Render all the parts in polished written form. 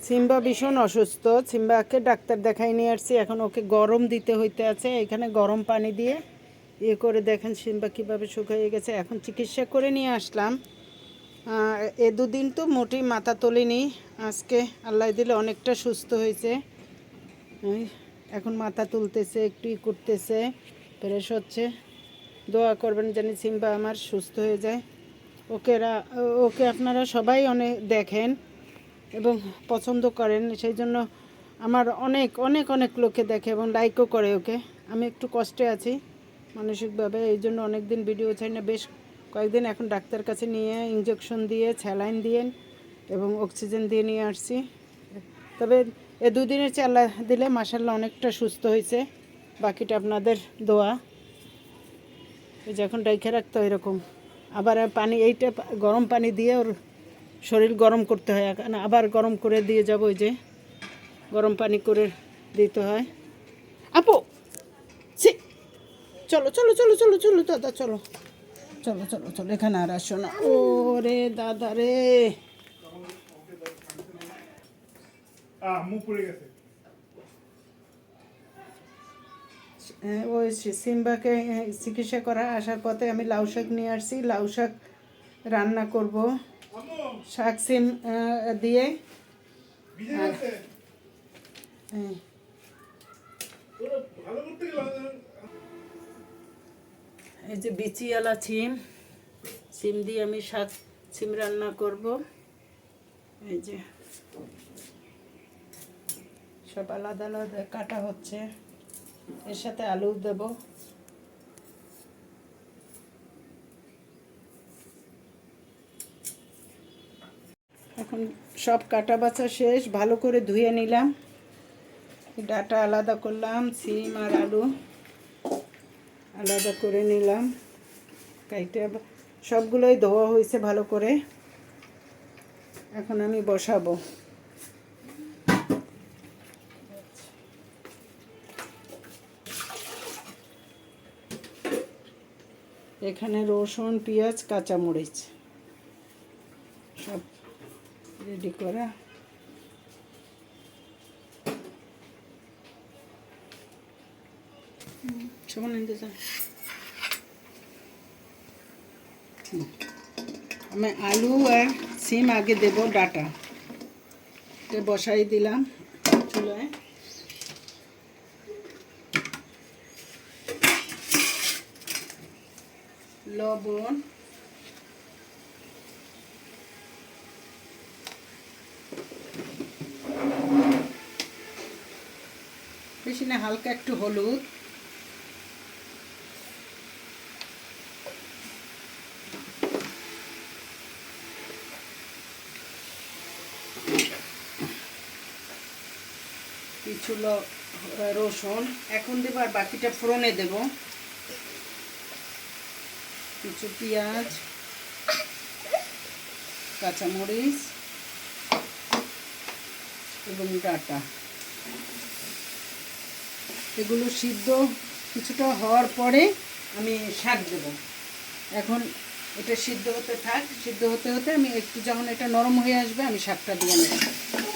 Simba ভীষণ অসুস্থ। সিম্বাকে doctor দেখাই নিয়ে আসছি, এখন ওকে গরম দিতে হইতে আছে। এখানে গরম পানি দিয়ে ইয়ে করে দেখেন সিম্বা কীভাবে শুকিয়ে গেছে। এখন চিকিৎসা করে নিয়ে আসলাম। এ দুদিন তো মোটেই মাথা তোলেনি, আজকে আল্লাহ দিলে অনেকটা সুস্থ হয়েছে। এখন মাথা তুলতেছে, একটু ই করতেছে, ফ্রেশ হচ্ছে। দোয়া করবেন যেন সিম্বা আমার সুস্থ হয়ে যায়। ওকে আপনারা সবাই অনেক দেখেন এবং পছন্দ করেন, সেই জন্য আমার অনেক অনেক অনেক লোকে দেখে এবং লাইকও করে ওকে। আমি একটু কষ্টে আছি মানসিকভাবে, এই জন্য অনেক দিন ভিডিও চাই না, বেশ কয়েকদিন এখন ডাক্তার কাছে নিয়ে ইঞ্জেকশন দিয়ে স্যালাইন দিয়ে এবং অক্সিজেন দিয়ে নিয়ে আসছি। তবে এ দুদিনের চালা দিলে মাসাল্লাহ অনেকটা সুস্থ হয়েছে। বাকিটা আপনাদের দোয়া। এই যে এখন ডাইখে রাখতে হয় এরকম, আবার পানি এইটা গরম পানি দিয়ে ওর শরীর গরম করতে হয়, আবার গরম করে দিয়ে যাব। ওই যে গরম পানি করে দিতে হয়। আপু সি চলো চলো চলো চলো চলো দাদা, চলো চলো চলো চলো, এখানে আর আসো না। ও রে দাদা রে, ওই সিম্বাকে চিকিৎসা করা আসার পথে আমি লাউ শাক নিয়ে আসছি। লাউ শাক রান্না করব শাক সিম দিয়ে। এই যে বিচিওয়ালা সিম দিয়ে আমি শাক সিম রান্না করব। এই যে সব আলাদা আলাদা কাটা হচ্ছে, এর সাথে আলু দেব। এখন সব কাটা বাছা শেষ, ভালো করে ধুয়ে নিলাম, ডাটা আলাদা করলাম, সিম আর আলু আলাদা করে নিলাম। কাইটে সবগুলোই ধোয়া হয়েছে ভালো করে। এখন আমি বসাবো। এখানে রসুন, পেঁয়াজ, কাঁচামরিচ সব রেডি করা। আমি আলু আর সিম আগে দেব, ডাটা বসাই দিলাম চুলায়। লবণ, বেশি না, হালকা একটু হলুদ, কিছু রসুন এখন দেবো, আর বাকিটা ফোড়নে দেব। কিছু পেঁয়াজ, কাঁচামরিচ এবং ডাটা, এগুলো সিদ্ধ কিছুটা হওয়ার পরে আমি শাক দেব। এখন এটা সিদ্ধ হতে থাক, সিদ্ধ হতে হতে আমি একটু যখন এটা নরম হয়ে আসবে আমি শাকটা দিয়ে নেব।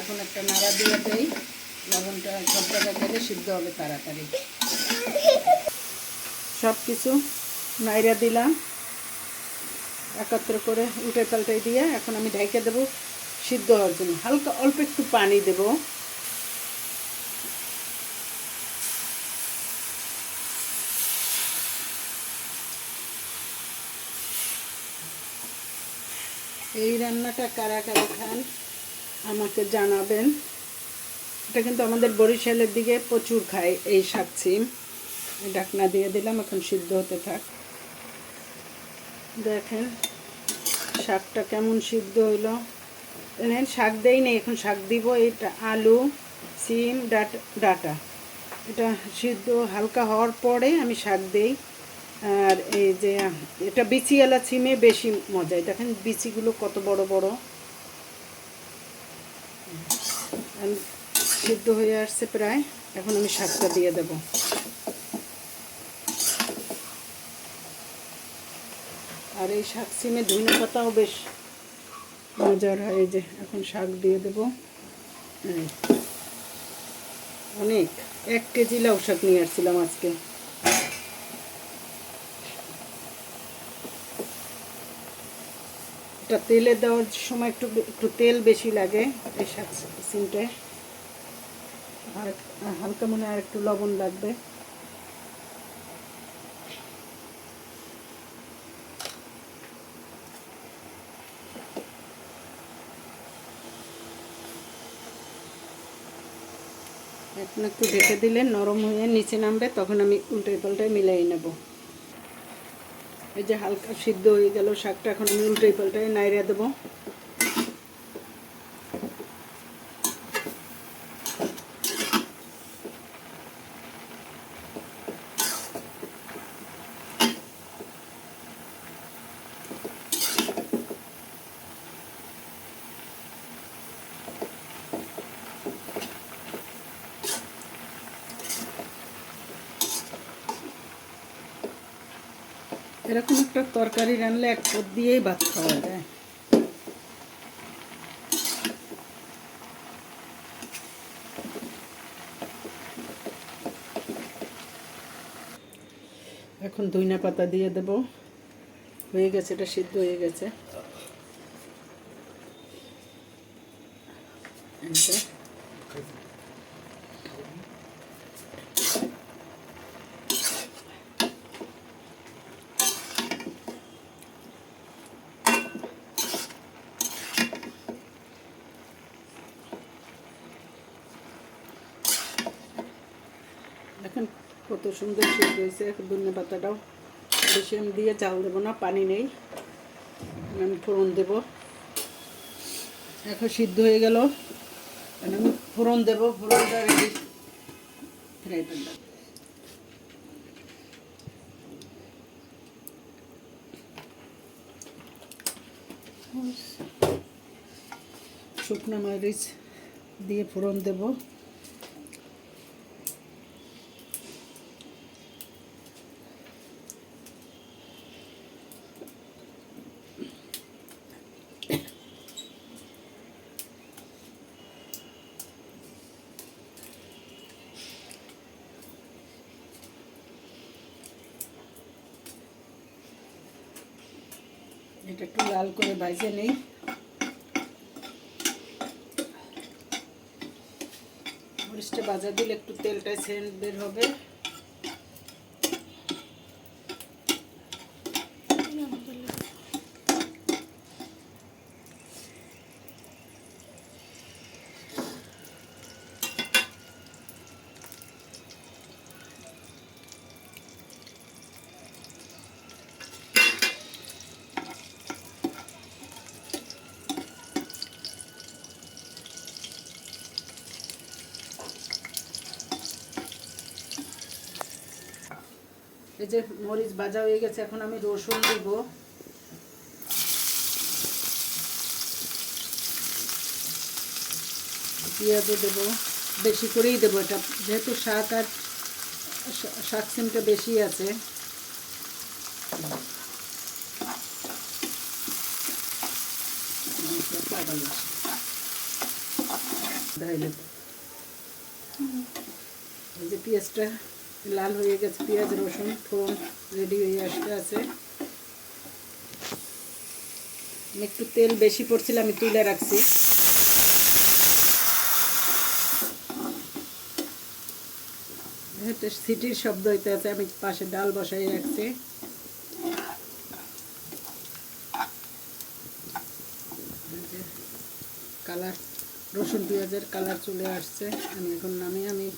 এখন একটা নাড়া দিয়ে দেই, লবণটা সব জায়গায় গেলে সিদ্ধ হবে তাড়াতাড়ি। সব কিছু নাইড়া দিলাম একত্র করে, উল্টে পাল্টে দিয়ে এখন আমি ঢেকে দেবো সিদ্ধ হওয়ার জন্য। হালকা অল্প একটু পানি দেব। এই রান্নাটা কারা কারা খান আমাকে জানাবেন। এটা কিন্তু আমাদের বরিশালের দিকে প্রচুর খায় এই শাক সিম। ঢাকনা দিয়ে দিলাম, এখন সিদ্ধ হতে থাক। দেখেন শাকটা কেমন সিদ্ধ হইলো। শাক দেই নেই, এখন শাক দিব। এটা আলু, সিম, ডাটা এটা সিদ্ধ হালকা হওয়ার পরে আমি শাক দেই। আর এই যে এটা বিচিওয়ালা সিমে বেশি মজা। দেখেন বিচিগুলো কত বড় বড়। সিদ্ধ হয়ে আসছে প্রায়, এখন আমি শাকটা দিয়ে দেব। আর এই শাক সিমে ধনে পাতাও বেশ মজার হয়। এই যে এখন শাক দিয়ে দেব। এই, অনেক 1 কেজি লাউ শাক নিয়ে আসছিলাম আজকে। এটা তেলে দেওয়ার সময় একটু একটু তেল বেশি লাগে এই শাক সিমটায়। আর হালকা মনে আর একটু লবণ লাগবে। এখন একটু ঢেকে দিলে নরম হয়ে নিচে নামবে, তখন আমি উল্টাই পাল্টাই মিলাই নেব। এই যে হালকা সিদ্ধ হয়ে গেল শাকটা, এখন আমি উল্টাই পাল্টাই নাইড়া দেবো। এরকম একটা তরকারি রানলে এক পদ দিয়েই ভাত খাওয়া যায়। এখন ধনিয়া পাতা দিয়ে দেব। হয়ে গেছে, এটা সিদ্ধ হয়ে গেছে। দেখেন কত সুন্দর সিদ্ধ হয়েছে। এখন ধনিয়া পাতাটাও বেশি আমি দিয়ে চাল দেবো না, পানি নেই। আমি ফোড়ন দেব। এখন সিদ্ধ হয়ে গেল, আমি ফোড়ন দেব। ফোড়নটা রেডি, ফ্রাই প্যানটা শুকনো মরিচ দিয়ে ফোড়ন দেব। এটা একটু লাল করে ভাজে নেই। মরিচটা ভাজা দিলে একটু তেলটা সেন্ট বের হবে। এই যে মরিচ ভাজা হয়ে গেছে, এখন আমি রসুন দেব। পেঁয়াজও দেবো, বেশি করেই দেবো। এটা যেহেতু শাক আর শাক সিমটা বেশি আছে। এই যে পেঁয়াজটা লাল হয়ে গেছে, পেঁয়াজ রসুন ফোড়ন রেডি হয়ে আসতে আছে। একটু তেল বেশি পড়ছিল, আমি তুলে রাখছি। সিটির শব্দ হইতে আছে, আমি পাশে ডাল বসাই রাখছি। কালার রসুন পেঁয়াজের কালার চলে আসছে। আমি এখন আমি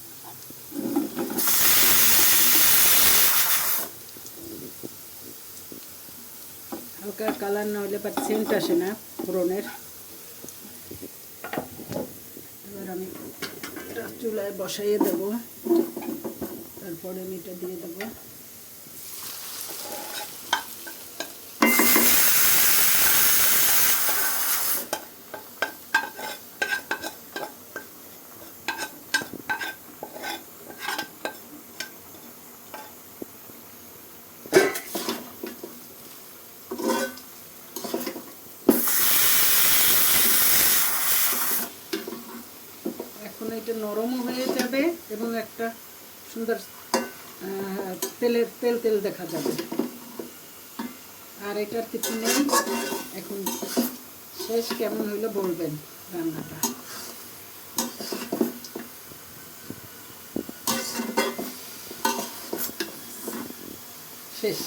হালকা কালার না হলে বা সেন্ট আসে না ফোড়নের। এবার আমি এটা চুলায় বসাইয়ে দেব, তারপরে আমি এটা দিয়ে দেবো। এটা নরমও হয়ে যাবে এবং একটা সুন্দর তেল তেল দেখা যাবে। আর এটার কিছু নেই, এখন শেষ। কেমন হইলো বলবেন রান্নাটা। শেষ।